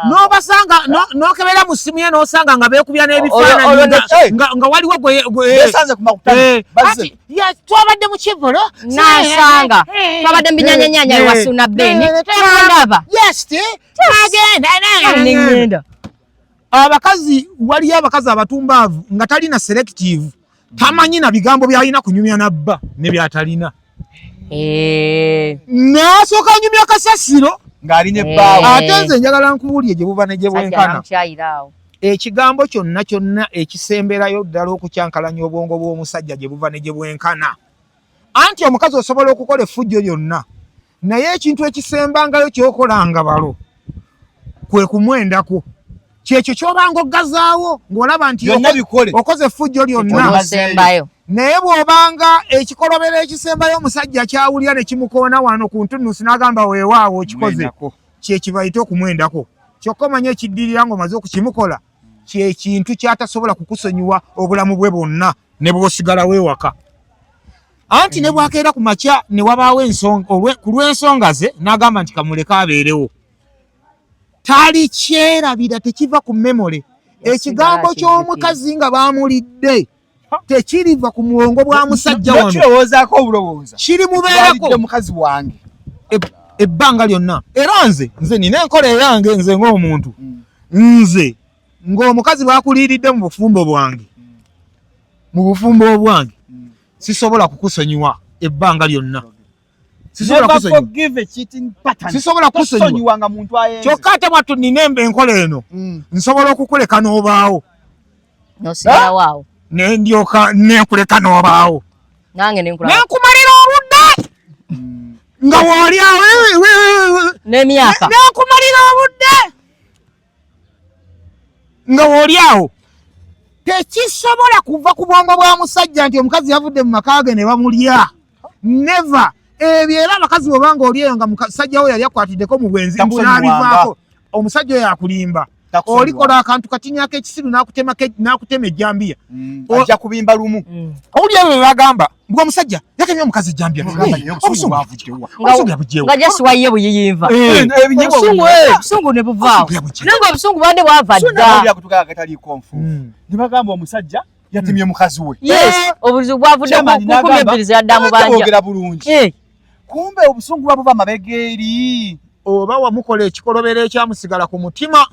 n'obasanga n'okebera mu simu ye n'osanga nga beekubya n'ebifaananyi nga waliwo twabadde mu kivulo nasanga twabadde mu binyanyanyanya ewasuuna beni twandaba agenda abakazi waliyo abakazi abatumbaavu nga talina selective tamanyi na bigambo byalina kunyumya nabba ne byatalina nasooka nyumya kasasiro ng'alina ebbaawo ate nze njagala nkubuulye gye buva ne gye bwenkana ekigambo kyonna ekisemberayo ddala okukyankalanya obwongo bw'omusajja gye buva ne gye bwenkana anti omukazi osobola okukola effujjo lyonna naye ekintu ekisembangayo kyokolanga balo kwe kumwendako kyekyo kyobanga oggazaawo ng'olaba nti okoze effujjo lyonna naye bw'obanga ekikolobero ekisembayo omusajja kyawulira ne kimukoona wano ku ntunusi n'agamba weewaawo okikoze kyekibayite okumwendako kyokka omanye ekiddirira ng'omaze okukimukola kyekintu kyatasobola kukusonyiwa obulamu bwe bwonna ne bw'osigalawo ewaka anti ne bwakeera ku makya ne wabaawo ku lw'ensonga ze n'agamba nti kamuleka abeerewo tali kyerabira tekiva ku memole ekigambo ky'omukazi nga baamulidde tekiriva ku muwongo bwa musajja wano kirowoozaako obulowooza kiri mubeerako mukazi wange ebbanga lyonna era nze nina enkola eyange nze ng'omuntu nze ng'omukazi bwakuliiridde mu bufumbo bwange sisobola kukusonyiwa ebbanga lyonna sisobola kusonyiwa kyokka ate bwattu nina enkola eno nsobola okukuleka n'obaawo nendyoka nenkuleka n'obaawo nenkumalira obudde nga wooli awo n'emyaka nenkumalira obudde nga woli awo tekisobola kuva ku bwongo bwa musajja nti omukazi yavudde mu maka ge ne bamulya. Never. Ebyo era abakazi bwobanga olieyo nga musajja we yali akwatiddeko mu bwenzi n'abivaako omusajja oyo akulimba. Olikola akantu katinyako ekisiru n'akutema ejjambiya. Ajja kubimba lumu. Owuli ebyo bagamba mbwa omusajja yatemye omukazi ejjambiya. Nga jasiwaye buyiyinva. Obusungu ne buvaawo. Nange obusungu bwande bwava dda. Ne bagamba omusajja yatemye mukazi we. Yes, obuzibu bwavudde ku kumebiriza yadda mu banja. Ogera bulungi. Kumbe obusungu bwabuva mabegeeri. Oba wamukola ekikolobero ekyamusigala ku mutima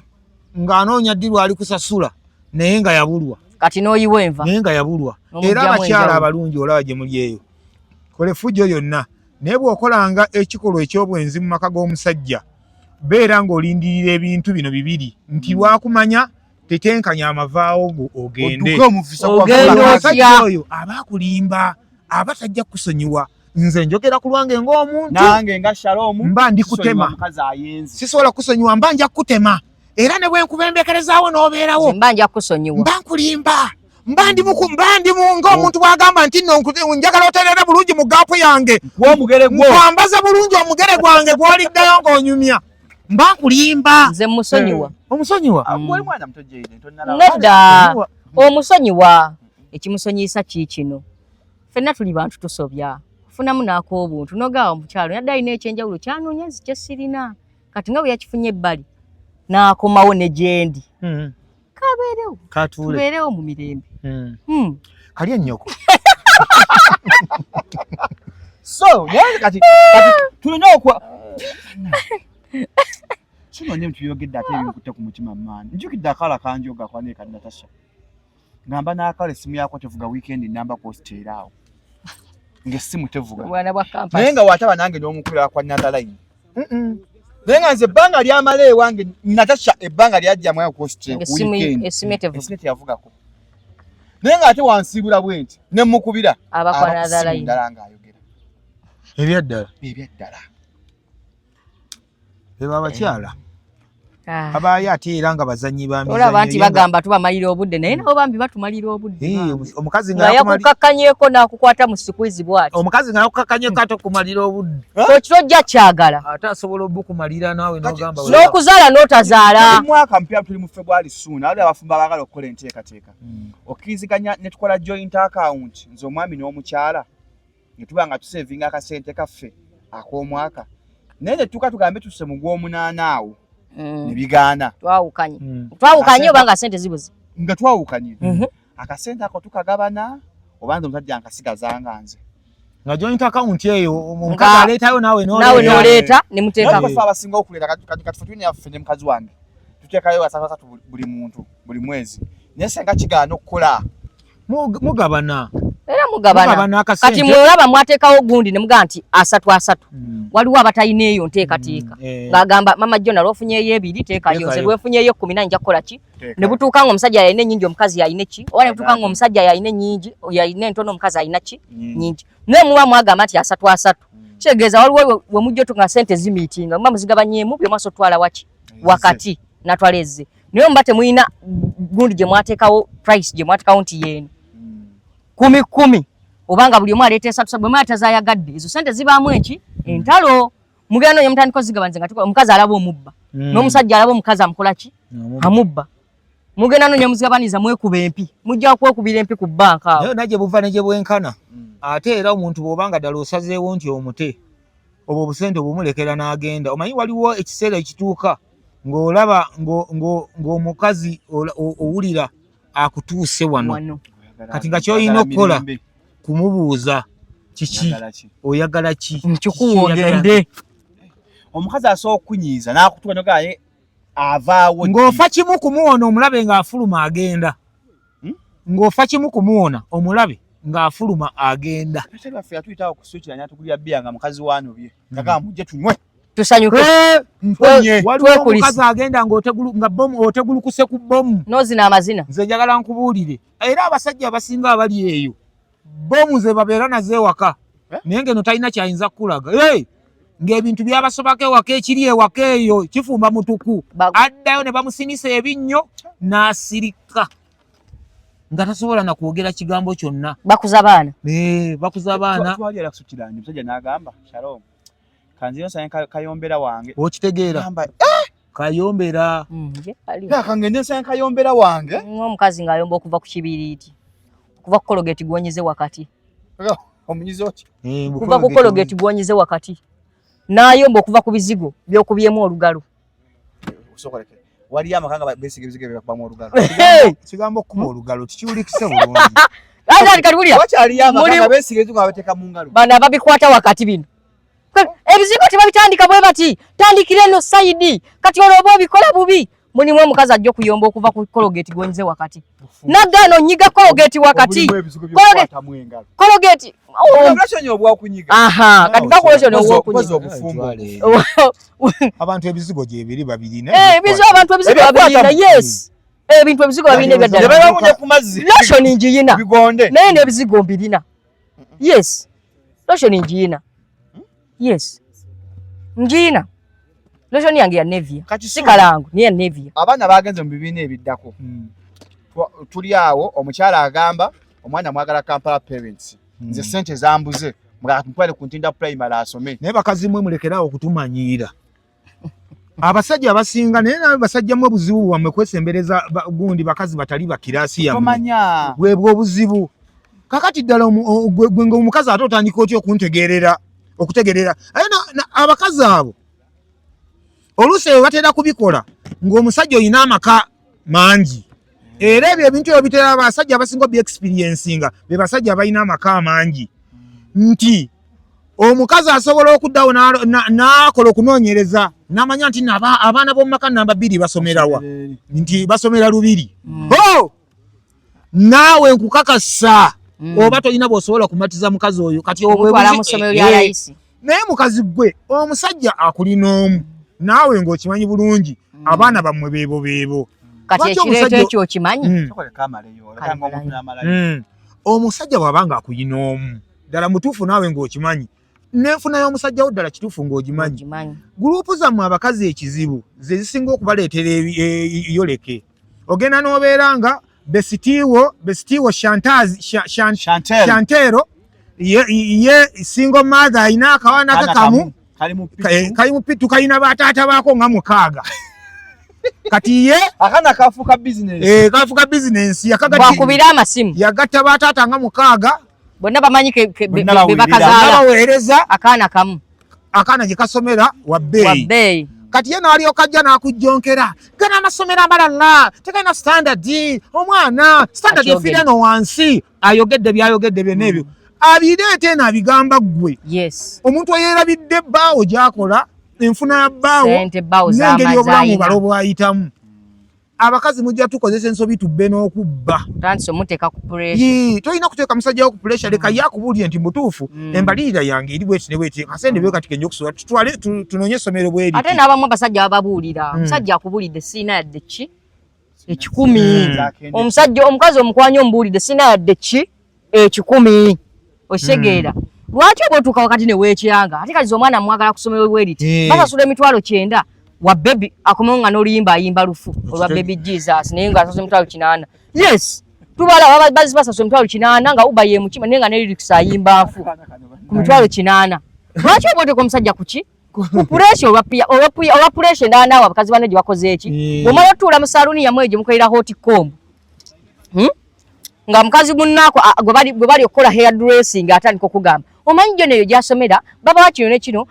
ng'anoonya ddi lwali kusasula naye nga yabulwa. Kati n'oyiwa enva. Naye nga yabulwa. Era abakyala abalungi olaba gye muli eyo. Kole fujjo yonna. Naye bw'okolanga ekikolwa eky'obwenzi mu maka g'omusajja beera ng'olindirira ebintu bino bibiri nti lwakumanya tetenkanya amavaawo go ogende. Omusajja oyo aba akulimba aba tajja kusonyiwa. Nze njogera ku lwange ng'omuntu. Nange nga Shalom mba ndi kutema. Sisobola kusonyiwa mba nja kutema. Era ne bwe nkubembekerezaawo n'obeerawo. Mba nja kusonyiwa. Mba nkulimba. Mba ndi ng'omuntu bw'agamba nti nno njagala otereere bulungi mu gaapu yange. Nkwambaza bulungi omugere gwange gw'oliddayo ng'onyumya. Mba nkulimba. Nze musonyiwa. Omusonyiwa? Nedda. Omusonyiwa. Ekimusonyiisa kiikino. Ffenna tuli bantu tusobya. Funamu n'ak'obuntu n'ogaawo mukyalo yadde alina ekyenjawulo kyanoonya nzi kye sirina. Kati nga bwe yakifunye ebbali n'akomawo ne gyendi. Kabeerewo. Katuule. Tubeerewo mu mirembe. Kalya ennyoko. So, kati tulina okwa kino ne tuyogedde ate ebinkutte ku mutima maani. Njukidde akala kanjoga kwa ne kadi Natasha. Ngamba n'akala essimu yako tevuga weekend namba kosteeraawo. Ng'essimu tevuga. Bwana bwa campus. Naye nga wataba nange n'omukubira kwa Nadaline. Naye nga nze ebbanga lyamala ewange Natasha ebbanga lyajjamu ya kosteera ku weekend. Essimu tevuga. Essimu teyavugako. Naye nga ate wansibula bwenti ne mukubira. Abakwa Nadaline. Ndala ng'ayogera. Ebyaddala. Ebyaddala. Eba abakyala. Abaayo ate era nga bazannyi ba mizannyo. Olaba nti bagamba tubamalira obudde naye nabo bambi batumalira obudde. Omukazi nga yakukakkanyeeko n'akukwata mu sikwizi bw'ati. Omukazi nga yakukakkanyeeko ate okumalira obudde. Ekiro jja kyagala. Ate asobola obukumalira naawe n'ogamba. N'okuzaala n'otazaala. Mwaka mpya tuli mu February soon. Abali abafumba baagala okukola enteekateeka. Okkiriziganya ne tukola joint account nze omwami n'omukyala. Ne tuba nga tusevinga akasente kaffe ak'omwaka. Naye ne tugambe tusse mu gw'omunaana awo. Nebigaana. Twawukanye. Twawukanye obanga sente zibuze. Nga twawukanye. Akasente ako tukagabana obanza omusajja ankasigazanga nze. Nga joint account eyo omukazi aleetayo naawe n'oleeta ne muteekako. Naye abasinga okuleeta kati ffe yaffe ne mukazi wange. Tuteekayo asatu buli muntu buli mwezi. Naye senga kigaana okukola. Mugabana. Era mugabana. Kati mulaba mwateekawo gundi ne mugaa nti asatu. Waliwo abatalina eyo nteekateeka. Ng'agamba mama Jona lwofunyeeyo ebiri teekayo. Nze lwefunyeeyo 10 nja kukola ki? Ne butuuka ng'omusajja yalina ennyingi omukazi yalina ki? Oba ne butuuka ng'omusajja yalina ennyingi yalina entono omukazi alina ki? Nnyingi. Naye muba mwagamba nti asatu. Kitegeeza waliwo we mujja otunga sente zimiitinga muba muzigabanyeemu buli omu otwala waki? Wakati natwaleze. Naye muba temulina gundi gye mwateekawo price gye mwateekawo nti yeeni. 10 obanga buli omu aleeta 3 bwe mwata zaayagadde ezo sente zibaamu eki entalo mugenda nyo mutandiko zigabanze nga omukazi alaba omubba n'omusajja alaba omukazi amukola ki amubba mugenda nyo muzigabaniza mwekuba empi mujja kwekubira empi ku banka awo naye najje buva ne gye bwenkana ate era omuntu bw'obanga ddala osazeewo nti omute obwo obusente obumulekera n'agenda omanyi waliwo ekiseera ekituuka ng'olaba ng'omukazi owulira akutuuse wano kati nga ky'olina okukola kumubuuza kiki oyagala ki nkikuwa ogende omukazi asobola okunyiiza n'akutuka nogaye avaawo ng'ofa kimu kumuwona omulabe ng'afuluma agenda ng'ofa kimu kumuwona omulabe ng'afuluma agenda baffe yatuyitawo ku switch n'atugulira bbiya nga mukazi waanobye ngagamba mujje tunywe tusanyuke waliwo omukazi agenda nga bomu otegulukuse ku bomu n'ozina amazina nze njagala nkubuulire era abasajja abasinga abali eyo bomu ze babeera nazo ewaka naye ngeno talina kyayinza kukulaga ng'ebintu byabasobako ewaka ekiri ewaka eyo kifumba mutuku addayo ne bamusinisa ebinnyo n'asirika nga tasobola na kwogera kigambo kyonna. Bakuza baana bakuza baana twali era kusukiranye omusajja n'agamba Shalom kanziyo nsanye kayombera wange okitegeera kayombera kangende nsanye kayombera wange omukazi ng'ayomba okuva ku kibiriiti okuva ku kologeti gwonyize wakati omunyize oti kuva ku kologeti gwonyize wakati n'ayomba okuva ku bizigo by'okubyemu olugalo osokoleke wali amakanga besige bizigo byakubamu olugalo kigambo kuba olugalo tikiwulikise bulungi wakyali amakanga besige bizigo abateeka mu ngalo bano ababikwata wakati bino ebizigo tebabitandika bwe bati tandikira eno sayidi kati olwoba obikola bubi mulimu omukazi ajja okuyomba okuva ku kologeti gwonyize wakati nagano nyiga kologeti wakati kologeti kati bakulosoni obwokunyiga abantu ebizigo gye biri babirina abantu ebizigo babirina yes ebintu ebizigo babirina ebyaddala loshoni njiyina naye n'ebizigo mbirina yes loshoni njiyina yes njiyina loshoni yange ya Nevia si kalangu ni ya Nevia. Abaana bagenze mu bibiina ebiddako tuli awo omukyala agamba omwana mwagala Kampala parents nze sente zambuze mugatupale ku Ntinda primary asome naye bakazi mwe mulekerawo okutumanyiira abasajja abasinga naye nabe basajja mwe buzibu bwammwe kwesembereza gundi bakazi batali bakirasi yammwe bwebwo obuzibu kakati ddala gwe omukazi ate otandika otya okutegerera abakazi abo oluusi bwe batera kubikola ng'omusajja olina amaka mangi era ebyo ebintu ebyo bitera abasajja abasinga byexperiencinga be basajja balina amaka mangi nti omukazi asobola okuddawo n'akola okunoonyereza n'amanya nti abaana b'omu maka namba 2 basomerawa nti basomera Lubiri naawe nkukakasa oba tolina bw'osobola kumatiza mukazi oyo kati naye mukazi gwe omusajja akulina omu naawe ng'okimanyi bulungi abaana bammwe beebo kati ekireeto ekyo okimanyi omusajja bw'abanga akuyina omu ddala mutuufu naawe ng'okimanyi n'enfuna y'omusajja wo ddala kituufu ng'ogimanyi guruupu zammwe abakazi ekizibu ze zisinga okubaleetera yoleke ogenda n'obeera nga besitiiwo Shantero ye single mother ayina akawana kakamu kali mu pitu kayina bataata baako nga 6 kati ye akana kafuka business kafuka business yakubira amasimu yagatta bataata nga 6 bonna bamanyi bebakazaala baweereza akana gye kasomera wabbeeyi kati ye n'alyoka ajja n'akujjonkera gana amasomero amalala tegalina standard omwana standard efiira no wansi ayogedde byayogedde byonna ebyo abireete n'abigamba ggwe omuntu eyerabidde ebbaawo gy'akola enfuna ya bbaawo n'engeri obulamu balo bwayitamu abakazi mujja tukozesa ensobi tubbe n'okubba tolina kuteeka musajja wo ku pressure leka yakubuulire nti mutuufu embalirira yange eri bweti ne bweti kasende bwe kati kenja okusobola tutwale tunoonye essomero bweri ate n'abamu abasajja bababuulira omusajja akubulidde siina yadde ki 10 omusajja omukazi omukwanya omubuulidde siina yadde ki 10 okitegeera lwaki oba otuuka wakati ne weekyanga ate kaliza omwana mwagala kusomero bweriti basasula emitwalo 9 wa baby akomewo nga n'oluyimba ayimba lufu olwa baby Jesus naye nga asasula emitwalo 8 yes tubala basasula emitwalo 8 nga uba ye mukima naye nga ne lyrics ayimba nfu ku mitwalo 8 lwaki oba otuuka omusajja kuki ku pressure olwa pressure ndaanaawe abakazi bano gye bakoze eki bw'omala otuula mu saluni yamwe gye mukolera hot comb nga mukazi munnaako gwe bali okukola hair dressing atandika okugamba omanyi gyo neyo gyasomera baba kino nekino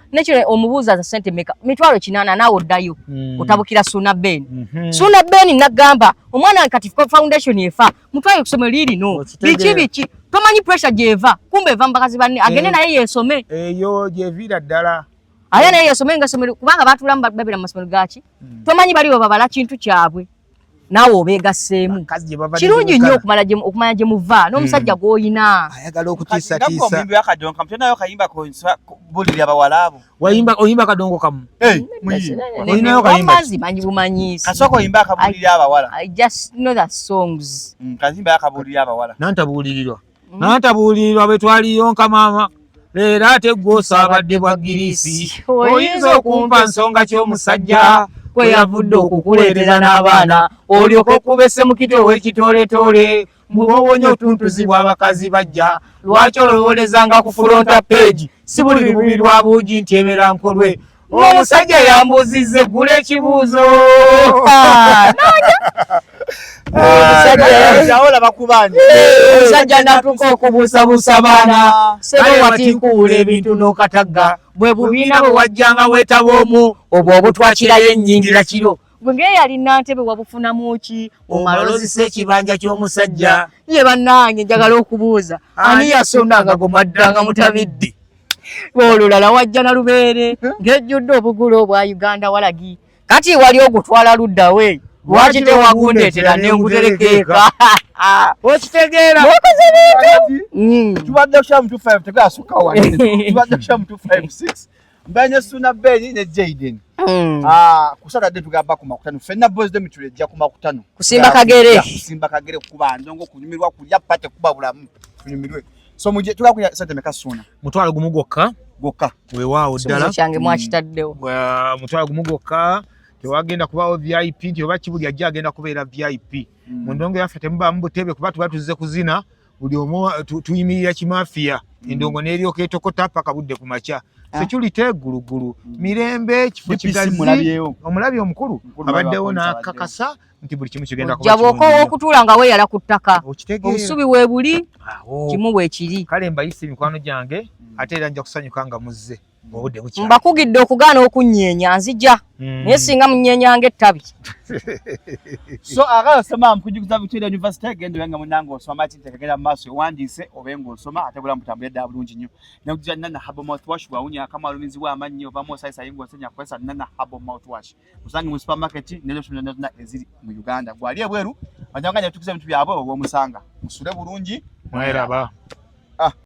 omubuuza za sente meka mitwalo 8 naawe oddayo otabukira Suna Ben Suna Ben nagamba omwana kati foundation efa mutwaye kusomero lirino biki tomanyi pressure gyeva kumbe eva mbakazi banne agende naye yesome eyo gyevira ddala aya naye yesome nga somero kubanga batulamu babira mu masomero gaki tomanyi baliwo babala kintu kyabwe naawe obeegasseemu kirungi nnyo okumanya gye muva n'omusajja gw'oyina ayagala okutiisatiisa oyimba kadongo kamu oyinayo kamanzi manyi bumanyiisi I just know the songs nantabuulirirwa bwe twaliyonka maama Leero ate gw'osaabadde bwa Girisi. Oyinza okumpa nsonga ky'omusajja kwe yavudde okukuleetera n'abaana olyoke okubese mu kitoowe ekitooleetoole mubowonye otuntuzibwa abakazi bajja lwaki olowoolezanga ku fronta page si buli lububi lwa buugi nti ebeera nkolwe omusajja yambuzizza eggula ekibuuzo omusajja natuka okubuusabuusa baana sebo watinkuwula ebintu n'okatagga bwe bubiina bwe wajjanga weetaba omu obwo obutwakirayo ennyingira kiro bwe ng'eyalina ntebe wabufunamu ki omalozisa ekibanja ky'omusajja ye bannange njagala okubuuza ani yasonanga gomaddanga mutabidde olulala wajja na lubeere ng'ejjudde obugula obwa Uganda walagi kati wali ogutwala ludda we lwaki tewagundeetera nenguterekeeka okitegeera tubadde kusha mu 25 tegasukka wanene tubadde kusha mu 256 mbanye Suna Beni ne Jaden kusatadde tugamba ku makutano fenna boys de mitulejja ku makutano kusimba kagere kuba ndongo kunyumirwa kulya pate kuba bulamu kunyumirwe so muje tukakuya sente meka Suna mutwalo gumu gokka weewaawo ddala kyange mwakitaddewo mutwalo gumu gokka tewagenda kubaawo VIP nti oba kibuli ajja agenda kubeera VIP mu ndongo yaffe temubaamu butebe kuba tuba tuzze kuzina buli omu tuyimirira kimafiya endongo n'eryoka etokota paka budde ku makya security eggulugulu mirembe kifo kigazi omulabi omukulu abaddewo n'akakasa nti buli kimu kigenda kuba jaboko okutuula nga weeyala ku ttaka obusubi weebuli kimu bwekiri kale mbayise mikwano gyange ate era nja kusanyuka nga muzze obudde bukyali mbakugidde okugaana okunyeenya nzija naye singa munyeenyanga ettabi so agala sema mkujukiza Victoria University agenda wenga munango osoma kintu kagenda maaso wandiise obengo osoma ate bula mutambule da bulungi nnyo nakujja nana habo mouthwash bwawunya kama lumizi wa amanyo vamo saisa yingo senya kwesa nana habo mouthwash usange mu supermarket nele shona eziri mu Uganda gwali ebweru bajanganya tukiza bintu byabo obwo musanga musule bulungi mweraba